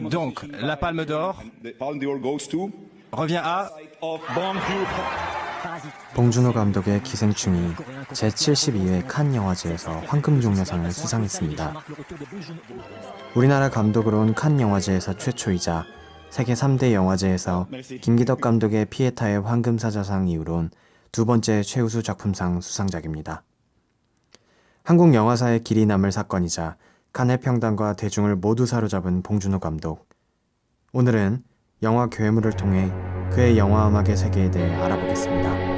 Donc, la Palme d'Or revient à 봉준호 감독의 기생충이 제72회 칸 영화제에서 황금종려상을 수상했습니다. 우리나라 감독으로 온 칸 영화제에서 최초이자 세계 3대 영화제에서 김기덕 감독의 피에타의 황금사자상 이후론 두 번째 최우수 작품상 수상작입니다. 한국 영화사의 길이 남을 사건이자 칸의 평단과 대중을 모두 사로잡은 봉준호 감독. 오늘은 영화 괴물을 통해 그의 영화 음악의 세계에 대해 알아보겠습니다.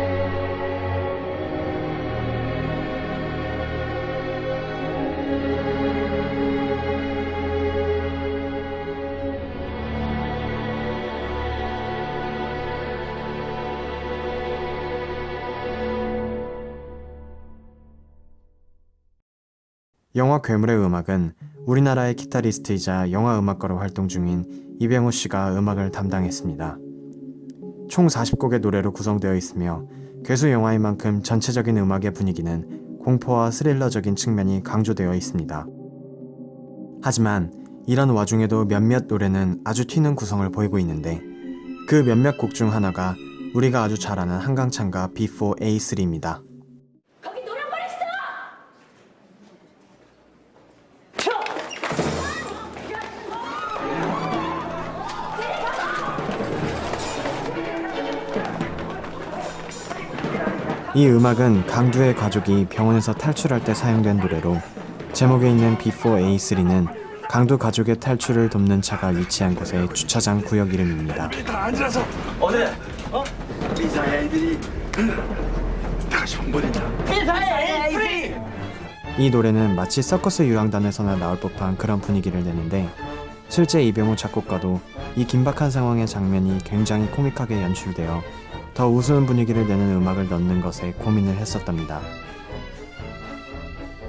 영화 괴물의 음악은 우리나라의 기타리스트이자 영화 음악가로 활동 중인 이병호 씨가 음악을 담당했습니다. 총 40곡의 노래로 구성되어 있으며 괴수 영화인 만큼 전체적인 음악의 분위기는 공포와 스릴러적인 측면이 강조되어 있습니다. 하지만 이런 와중에도 몇몇 노래는 아주 튀는 구성을 보이고 있는데 그 몇몇 곡 중 하나가 우리가 아주 잘 아는 한강찬가 Before A3입니다. 이 음악은 강두의 가족이 병원에서 탈출할 때 사용된 노래로 제목에 있는 Before A3는 강두 가족의 탈출을 돕는 차가 위치한 곳의 주차장 구역 이름입니다. 다 앉아서 어제 미사의 애들이 다시 홍보된다. 미사의 A3. 이 노래는 마치 서커스 유랑단에서나 나올 법한 그런 분위기를 내는데 실제 이병호 작곡가도 이 긴박한 상황의 장면이 굉장히 코믹하게 연출되어 더 우스운 분위기를 내는 음악을 넣는 것에 고민을 했었답니다.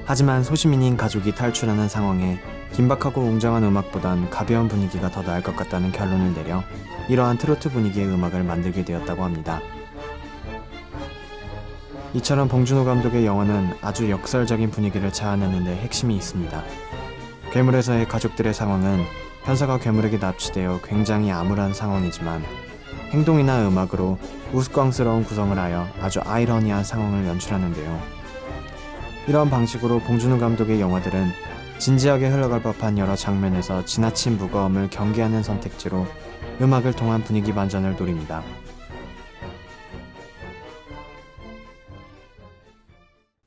하지만 소시민인 가족이 탈출하는 상황에 긴박하고 웅장한 음악보단 가벼운 분위기가 더 나을 것 같다는 결론을 내려 이러한 트로트 분위기의 음악을 만들게 되었다고 합니다. 이처럼 봉준호 감독의 영화는 아주 역설적인 분위기를 자아내는 데 핵심이 있습니다. 괴물에서의 가족들의 상황은 현서가 괴물에게 납치되어 굉장히 암울한 상황이지만 행동이나 음악으로 우스꽝스러운 구성을 하여 아주 아이러니한 상황을 연출하는데요. 이런 방식으로 봉준호 감독의 영화들은 진지하게 흘러갈 법한 여러 장면에서 지나친 무거움을 경계하는 선택지로 음악을 통한 분위기 반전을 노립니다.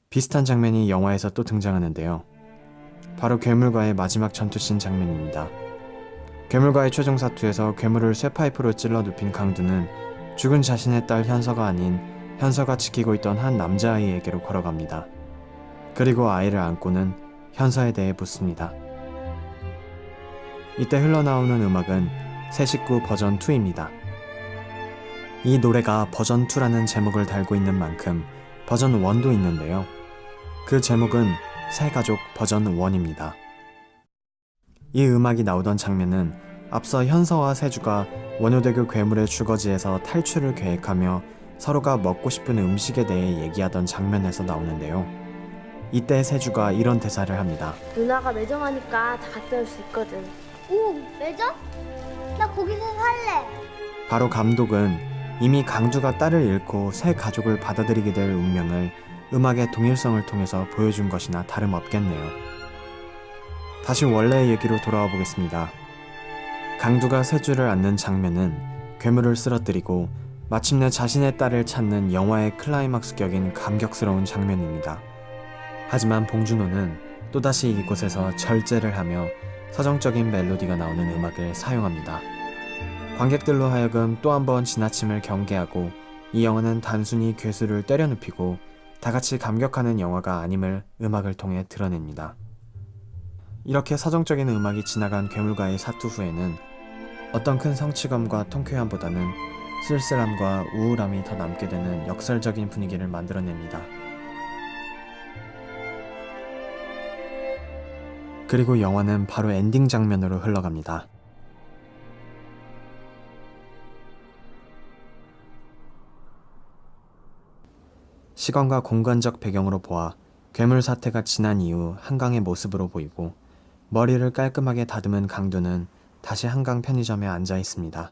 비슷한 장면이 영화에서 또 등장하는데요. 바로 괴물과의 마지막 전투씬 장면입니다. 괴물과의 최종 사투에서 괴물을 쇠파이프로 찔러 눕힌 강두는 죽은 자신의 딸 현서가 아닌 현서가 지키고 있던 한 남자아이에게로 걸어갑니다. 그리고 아이를 안고는 현서에 대해 묻습니다. 이때 흘러나오는 음악은 새 식구 버전 2입니다. 이 노래가 버전 2라는 제목을 달고 있는 만큼 버전 1도 있는데요. 그 제목은 새 가족 버전 1입니다. 이 음악이 나오던 장면은 앞서 현서와 세주가 원효대교 괴물의 주거지에서 탈출을 계획하며 서로가 먹고 싶은 음식에 대해 얘기하던 장면에서 나오는데요. 이때 세주가 이런 대사를 합니다. 누나가 매점하니까 다 갔다 올 수 있거든. 오, 매점? 나 거기서 살래. 바로 감독은 이미 강두가 딸을 잃고 새 가족을 받아들이게 될 운명을 음악의 동일성을 통해서 보여준 것이나 다름없겠네요. 다시 원래의 얘기로 돌아와 보겠습니다. 강두가 세주를 안는 장면은 괴물을 쓰러뜨리고 마침내 자신의 딸을 찾는 영화의 클라이막스 격인 감격스러운 장면입니다. 하지만 봉준호는 또다시 이곳에서 절제를 하며 서정적인 멜로디가 나오는 음악을 사용합니다. 관객들로 하여금 또 한 번 지나침을 경계하고 이 영화는 단순히 괴수를 때려눕히고 다같이 감격하는 영화가 아님을 음악을 통해 드러냅니다. 이렇게 서정적인 음악이 지나간 괴물과의 사투 후에는 어떤 큰 성취감과 통쾌함보다는 쓸쓸함과 우울함이 더 남게 되는 역설적인 분위기를 만들어냅니다. 그리고 영화는 바로 엔딩 장면으로 흘러갑니다. 시간과 공간적 배경으로 보아 괴물 사태가 지난 이후 한강의 모습으로 보이고 머리를 깔끔하게 다듬은 강두는 다시 한강 편의점에 앉아 있습니다.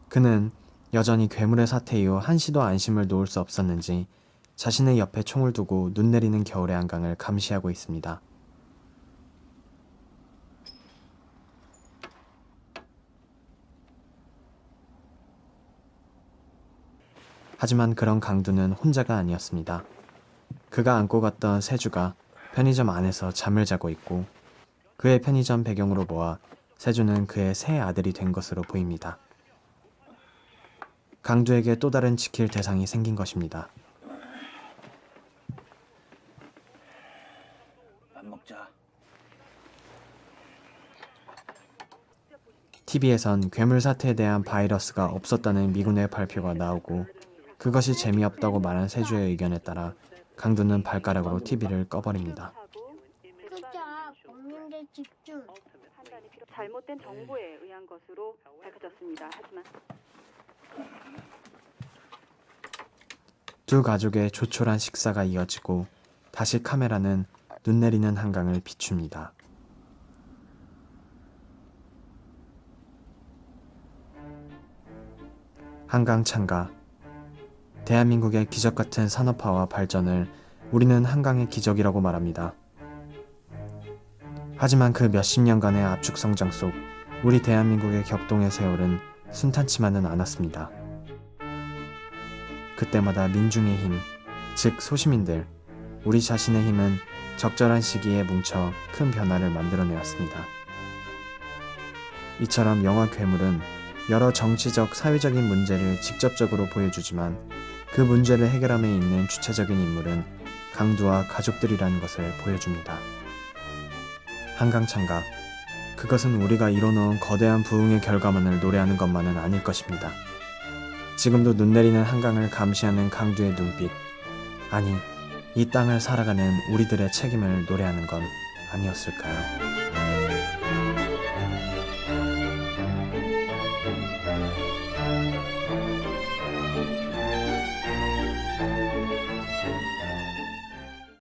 그는 여전히 괴물의 사태 이후 한시도 안심을 놓을 수 없었는지 자신의 옆에 총을 두고 눈 내리는 겨울의 한강을 감시하고 있습니다. 하지만 그런 강두는 혼자가 아니었습니다. 그가 안고 갔던 세주가 편의점 안에서 잠을 자고 있고 그의 편의점 배경으로 보아 세주는 그의 새 아들이 된 것으로 보입니다. 강두에게 또 다른 지킬 대상이 생긴 것입니다. 밥 먹자. TV에선 괴물 사태에 대한 바이러스가 없었다는 미군의 발표가 나오고 그것이 재미없다고 말한 세주의 의견에 따라 강두는 발가락으로 TV를 꺼버립니다. 진짜 국민들 집중. 잘못된 정보에 의한 것으로 밝혀졌습니다. 하지만 두 가족의 조촐한 식사가 이어지고 다시 카메라는 눈 내리는 한강을 비춥니다. 한강 창가. 대한민국의 기적같은 산업화와 발전을 우리는 한강의 기적이라고 말합니다. 하지만 그 몇십 년간의 압축 성장 속 우리 대한민국의 격동의 세월은 순탄치만은 않았습니다. 그때마다 민중의 힘, 즉 소시민들, 우리 자신의 힘은 적절한 시기에 뭉쳐 큰 변화를 만들어내었습니다. 이처럼 영화 괴물은 여러 정치적, 사회적인 문제를 직접적으로 보여주지만 그 문제를 해결함에 있는 주체적인 인물은 강두와 가족들이라는 것을 보여줍니다. 한강창가, 그것은 우리가 이뤄놓은 거대한 부흥의 결과만을 노래하는 것만은 아닐 것입니다. 지금도 눈 내리는 한강을 감시하는 강두의 눈빛, 아니, 이 땅을 살아가는 우리들의 책임을 노래하는 건 아니었을까요?